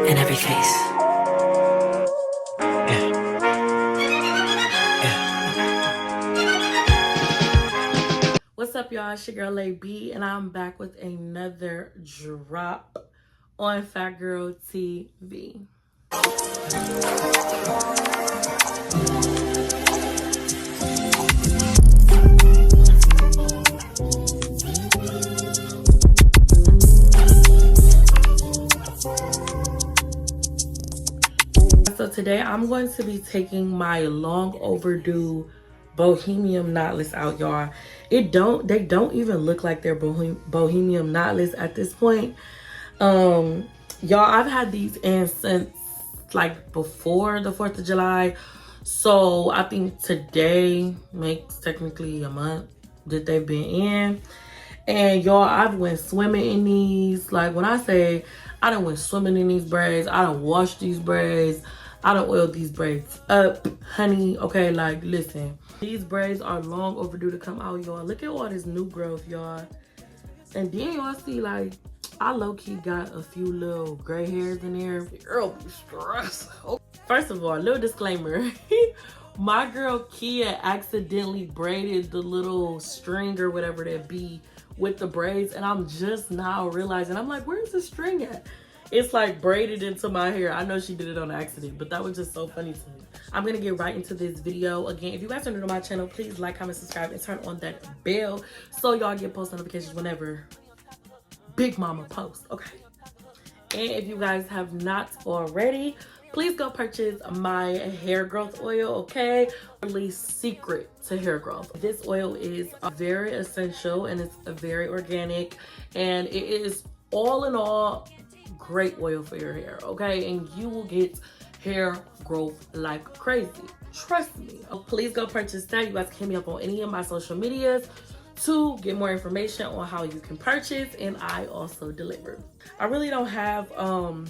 in every face. Yeah, yeah. What's up, y'all? It's your girl LAYB, and I'm back with another drop on Fat Girl TV. So today I'm going to be taking my long overdue bohemian knotless out, y'all. They don't even look like they're bohemian knotless at this point. Y'all, I've had these in since like before the 4th of July. So I think today makes technically a month that they've been in. And y'all, I've went swimming in these. Like when I say I done went swimming in these braids, I done washed these braids, I done oiled these braids up, honey. Okay, like listen, these braids are long overdue to come out, y'all. Look at all this new growth, y'all. And then y'all see, like, I low-key got a few little gray hairs in there. Girl, be stressed. First of all, little disclaimer. My girl Kia accidentally braided the little string or whatever that be with the braids, and I'm just now realizing, I'm like, where's the string at? It's like braided into my hair. I know she did it on accident, but that was just so funny to me. I'm gonna get right into this video. Again, if you guys are new to my channel, please like, comment, subscribe, and turn on that bell so y'all get post notifications whenever Big Mama posts, okay? And if you guys have not already, please go purchase my hair growth oil, okay? Really secret to hair growth. This oil is very essential and it's very organic, and it is all in all great oil for your hair, okay? And you will get hair growth like crazy, trust me. Please go purchase that. You guys can hit me up on any of my social medias to get more information on how you can purchase, and I also deliver. I really don't have an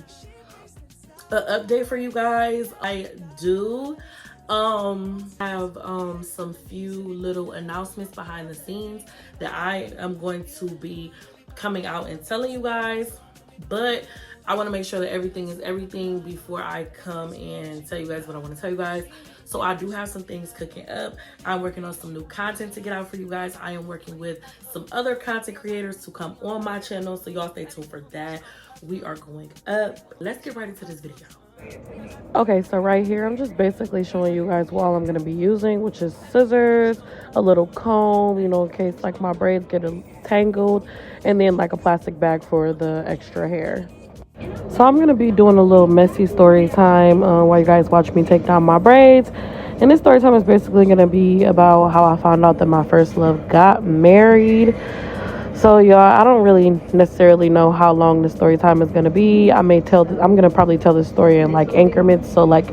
update for you guys. I do have some few little announcements behind the scenes that I am going to be coming out and telling you guys, but I want to make sure that everything is everything before I come and tell you guys what I want to tell you guys. So I do have some things cooking up. I'm working on some new content to get out for you guys. I am working with some other content creators to come on my channel, so y'all stay tuned for that. We are going up. Let's get right into this video. Okay, so right here, I'm just basically showing you guys what all I'm going to be using, which is scissors, a little comb, you know, in case like my braids get tangled, and then like a plastic bag for the extra hair. So I'm going to be doing a little messy story time while you guys watch me take down my braids. And this story time is basically going to be about how I found out that my first love got married. So y'all, I don't really necessarily know how long the story time is going to be. I'm going to probably tell this story in like increments. So like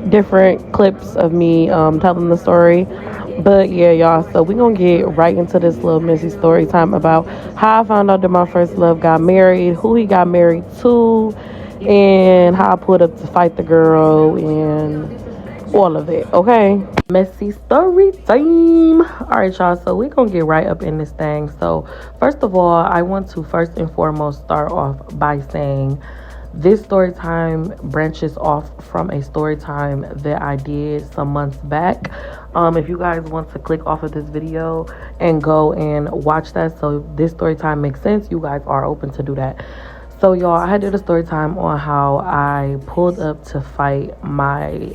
different clips of me telling the story. But yeah, y'all, so we're gonna get right into this little messy story time about how I found out that my first love got married, who he got married to, and how I pulled up to fight the girl, and all of it, okay? Messy story time. All right, y'all, so we're gonna get right up in this thing. So first of all, I want to first and foremost start off by saying this story time branches off from a story time that I did some months back. If you guys want to click off of this video and go and watch that so this story time makes sense, you guys are open to do that. So y'all, I did a story time on how I pulled up to fight my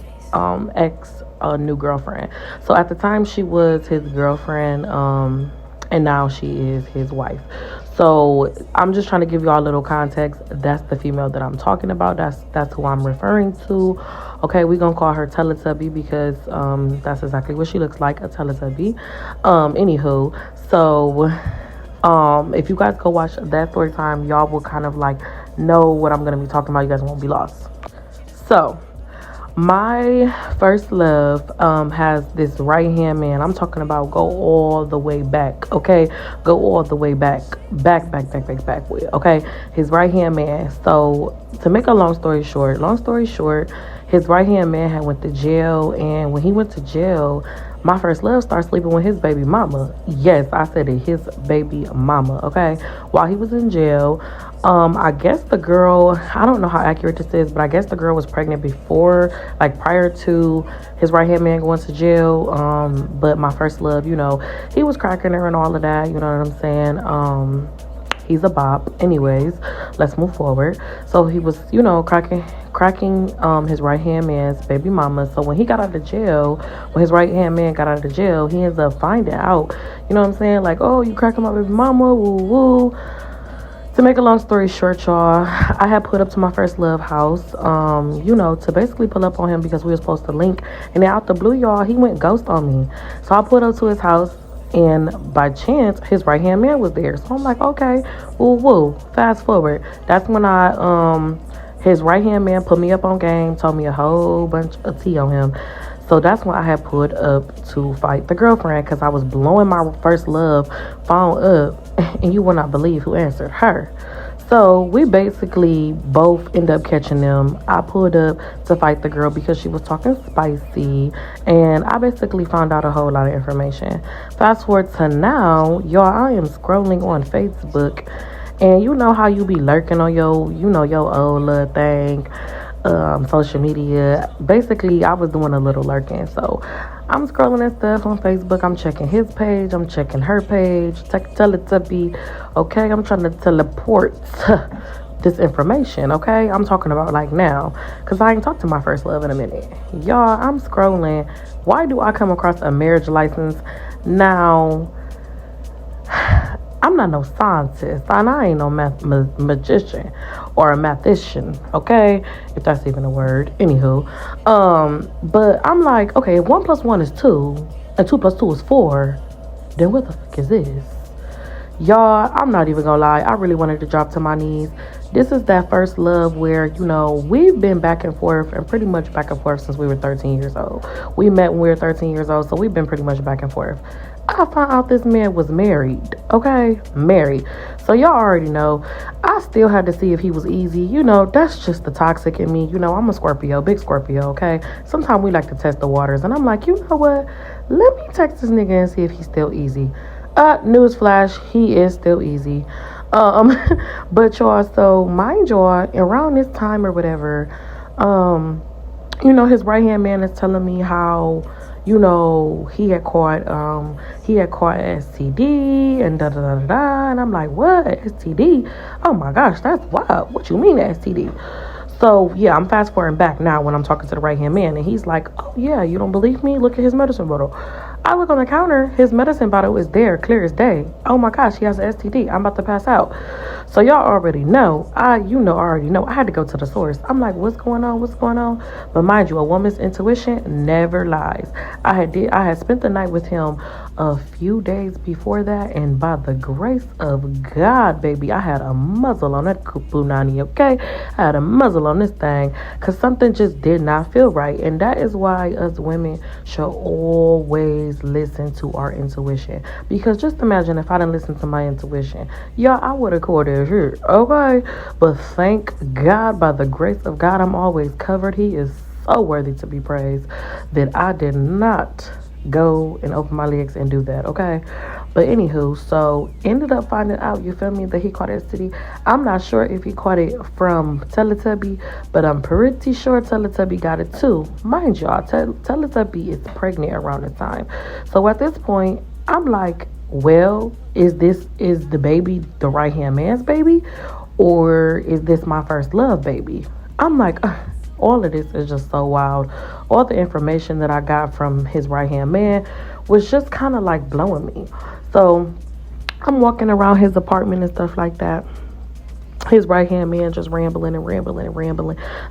ex new girlfriend. So at the time she was his girlfriend, and now she is his wife. So I'm just trying to give y'all a little context. That's the female that I'm talking about. That's who I'm referring to. Okay, we're gonna call her Teletubby because that's exactly what she looks like, a Teletubby. Anywho, so if you guys go watch that story time, y'all will kind of like know what I'm gonna be talking about. You guys won't be lost. So my first love has this right hand man. I'm talking about go all the way back, okay? Go all the way back with, okay? His right hand man. So to make a long story short, his right hand man had went to jail, and when he went to jail, my first love started sleeping with his baby mama. Yes, I said it, his baby mama, okay? While he was in jail, I guess the girl, I don't know how accurate this is, but I guess the girl was pregnant before, like prior to his right hand man going to jail. But my first love, he was cracking her and all of that, you know what I'm saying? He's a bop. Anyways, let's move forward. So he was, cracking his right hand man's baby mama. So when he got out of jail, when his right hand man got out of jail, he ends up finding out, you know what I'm saying? Like, oh, you cracking my baby mama, woo woo. To make a long story short, y'all, I had put up to my first love house, to basically pull up on him because we were supposed to link. And then out the blue, y'all, he went ghost on me. So I put up to his house, and by chance, his right-hand man was there. So I'm like, okay, woo. Fast forward. That's when his right-hand man put me up on game, told me a whole bunch of tea on him. So that's when I had put up to fight the girlfriend because I was blowing my first love phone up, and you will not believe who answered her. So we basically both end up catching them. I pulled up to fight the girl because she was talking spicy, and I basically found out a whole lot of information. Fast forward to now, y'all, I am scrolling on Facebook, and you know how you be lurking on your old little thing. Social media. Basically, I was doing a little lurking. So I'm scrolling and stuff on Facebook. I'm checking his page. I'm checking her page. Teletubby. Okay, I'm trying to teleport this information. Okay, I'm talking about like now, because I ain't talked to my first love in a minute. Y'all, I'm scrolling. Why do I come across a marriage license? Now, I'm not no scientist, and I ain't no magician or a mathician, okay? If that's even a word. Anywho, but I'm like, okay, if 1 + 1 is 2, and 2 + 2 is 4, then what the fuck is this? Y'all, I'm not even gonna lie. I really wanted to drop to my knees. This is that first love where, we've been back and forth, and pretty much back and forth since we were 13 years old. We met when we were 13 years old, so we've been pretty much back and forth. I found out this man was married, okay? Married. So y'all already know. I still had to see if he was easy. That's just the toxic in me. I'm a Scorpio, big Scorpio, okay? Sometimes we like to test the waters, and I'm like, you know what? Let me text this nigga and see if he's still easy. Newsflash, he is still easy. But y'all, so mind y'all, around this time or whatever, his right-hand man is telling me how, he had caught STD and da-da-da-da-da. And I'm like, what? STD? Oh my gosh, that's wild. What you mean STD? So, yeah, I'm fast forwarding back now when I'm talking to the right-hand man. And he's like, oh, yeah, you don't believe me? Look at his medicine bottle. I look on the counter. His medicine bottle is there, clear as day. Oh, my gosh, he has an STD. I'm about to pass out. So, y'all already know. I had to go to the source. I'm like, what's going on? What's going on? But mind you, a woman's intuition never lies. I had spent the night with him a few days before that. And by the grace of God, baby, I had a muzzle on that kupunani, okay? I had a muzzle on this thing because something just did not feel right. And that is why us women should always listen to our intuition, because just imagine if I didn't listen to my intuition, I would have caught it here, okay? But thank God, by the grace of God, I'm always covered. He is so worthy to be praised that I did not go and open my legs and do that, okay? But anywho, so ended up finding out, you feel me, that he caught STD. I'm not sure if he caught it from Teletubby, but I'm pretty sure Teletubby got it too. Mind y'all, Teletubby is pregnant around the time. So at this point, I'm like, well, is the baby the right-hand man's baby? Or is this my first love baby? I'm like, all of this is just so wild. All the information that I got from his right-hand man was just kind of like blowing me. So I'm walking around his apartment and stuff like that. His right-hand man just rambling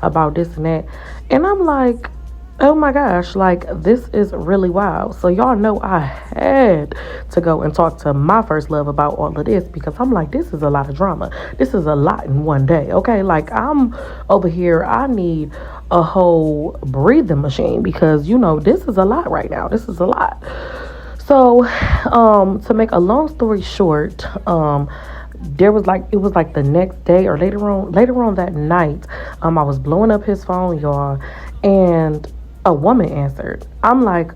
about this and that. And I'm like, oh my gosh, like, this is really wild. So y'all know I had to go and talk to my first love about all of this, because I'm like, this is a lot of drama. This is a lot in one day, okay? Like, I'm over here, I need a whole breathing machine, because, this is a lot right now. This is a lot. So, to make a long story short, it was like the next day or later on that night, I was blowing up his phone, y'all, and a woman answered. I'm like,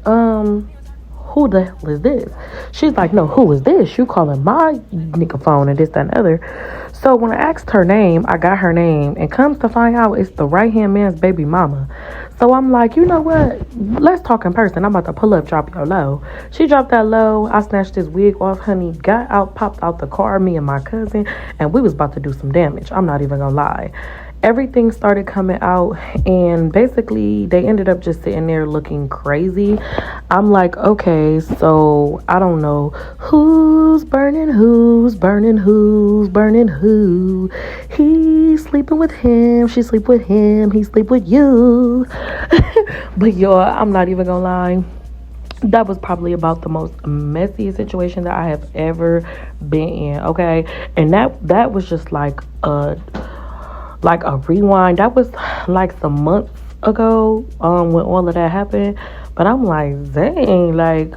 who the hell is this? She's like, no, who is this? You calling my nigga phone and this, that, and the other. So when I asked her name, I got her name, and comes to find out it's the right-hand man's baby mama. So I'm like, you know what? Let's talk in person. I'm about to pull up, drop your low. She dropped that low. I snatched this wig off, honey, got out, popped out the car, me and my cousin, and we was about to do some damage. I'm not even gonna lie. Everything started coming out, and basically they ended up just sitting there looking crazy. I'm like, okay, so I don't know who's burning who. He's sleeping with him, she sleep with him, he sleep with you. But y'all, I'm not even gonna lie, that was probably about the most messy situation that I have ever been in, okay? And that was just like a rewind. That was like some months ago when all of that happened. But I'm like, dang, like,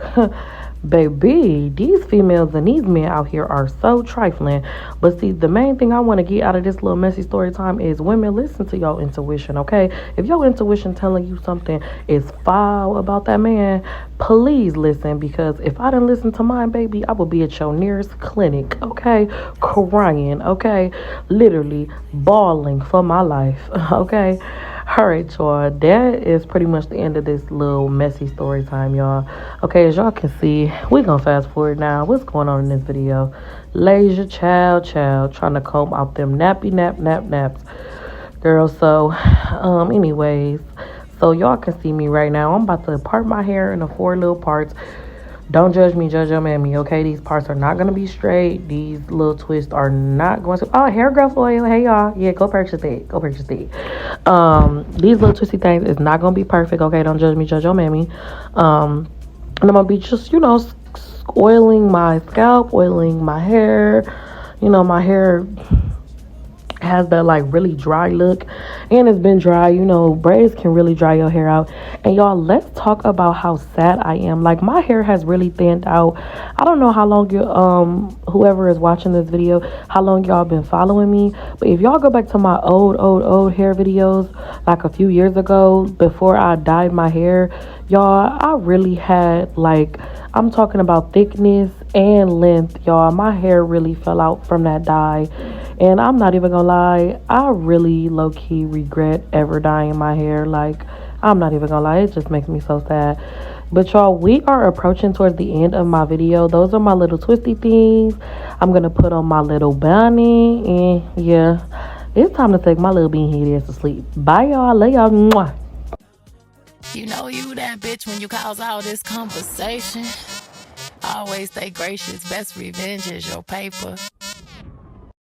baby, these females and these men out here are so trifling. But see, the main thing I want to get out of this little messy story time is women, listen to your intuition, okay? If your intuition telling you something is foul about that man, please listen, because if I didn't listen to mine, baby, I would be at your nearest clinic, okay? Crying, okay? Literally bawling for my life, okay? All right, y'all, that is pretty much the end of this little messy story time, y'all. Okay, as y'all can see, we're gonna fast forward now. What's going on in this video? Lasia, child, trying to comb out them naps. Girl, so, anyways, so y'all can see me right now. I'm about to part my hair into 4 little parts. Don't judge me, judge your mammy, okay? These parts are not going to be straight. These little twists are not going to... Oh, hair growth oil. Hey, y'all. Yeah, go purchase it. These little twisty things is not going to be perfect, okay? Don't judge me, judge your mammy. And I'm going to be just, oiling my scalp, oiling my hair. My hair has that like really dry look, and it's been dry. Braids can really dry your hair out. And y'all, let's talk about how sad I am. Like, my hair has really thinned out. I don't know how long you whoever is watching this video, how long y'all been following me, but if y'all go back to my old hair videos, like a few years ago before I dyed my hair, y'all, I really had, like, I'm talking about thickness and length, y'all. My hair really fell out from that dye. And I'm not even gonna lie, I really low-key regret ever dyeing my hair. Like, I'm not even gonna lie, it just makes me so sad. But y'all, we are approaching towards the end of my video. Those are my little twisty things. I'm gonna put on my little bunny, and yeah, it's time to take my little bean head ass to sleep. Bye, y'all. Love y'all. Mwah. You know you that bitch when you cause all this conversation. Always stay gracious. Best revenge is your paper.